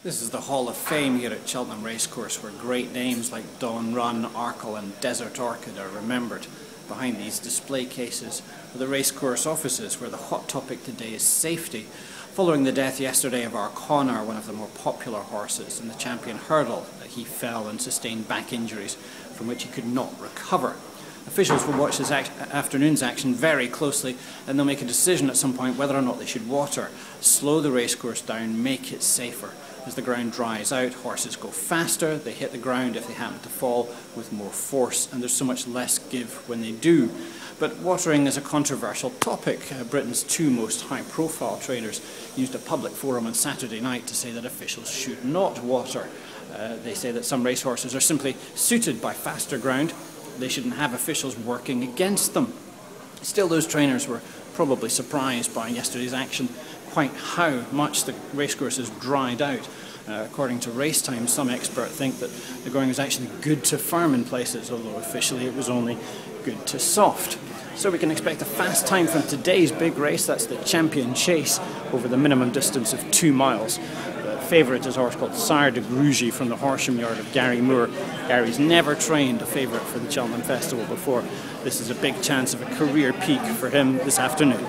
This is the Hall of Fame here at Cheltenham Racecourse, where great names like Dawn Run, Arkle and Desert Orchid are remembered. Behind these display cases are the racecourse offices, where the hot topic today is safety, following the death yesterday of Connor, one of the more popular horses, in the Champion Hurdle. He fell and sustained back injuries from which he could not recover. Officials will watch this afternoon's action very closely, and they'll make a decision at some point whether or not they should water, slow the racecourse down, make it safer. As the ground dries out, horses go faster, they hit the ground if they happen to fall with more force, and there's so much less give when they do. But watering is a controversial topic. Britain's two most high-profile trainers used a public forum on Saturday night to say that officials should not water. They say that some racehorses are simply suited by faster ground. They shouldn't have officials working against them. Still, those trainers were probably surprised by yesterday's action, quite how much the racecourse has dried out. According to Race Times, some experts think that the going was actually good to firm in places, although officially it was only good to soft. So we can expect a fast time from today's big race. That's the Champion Chase over the minimum distance of 2 miles. The favourite is a horse called Sire de Grugy from the Horsham yard of Gary Moore. Gary's never trained a favourite for the Cheltenham Festival before. This is a big chance of a career peak for him this afternoon.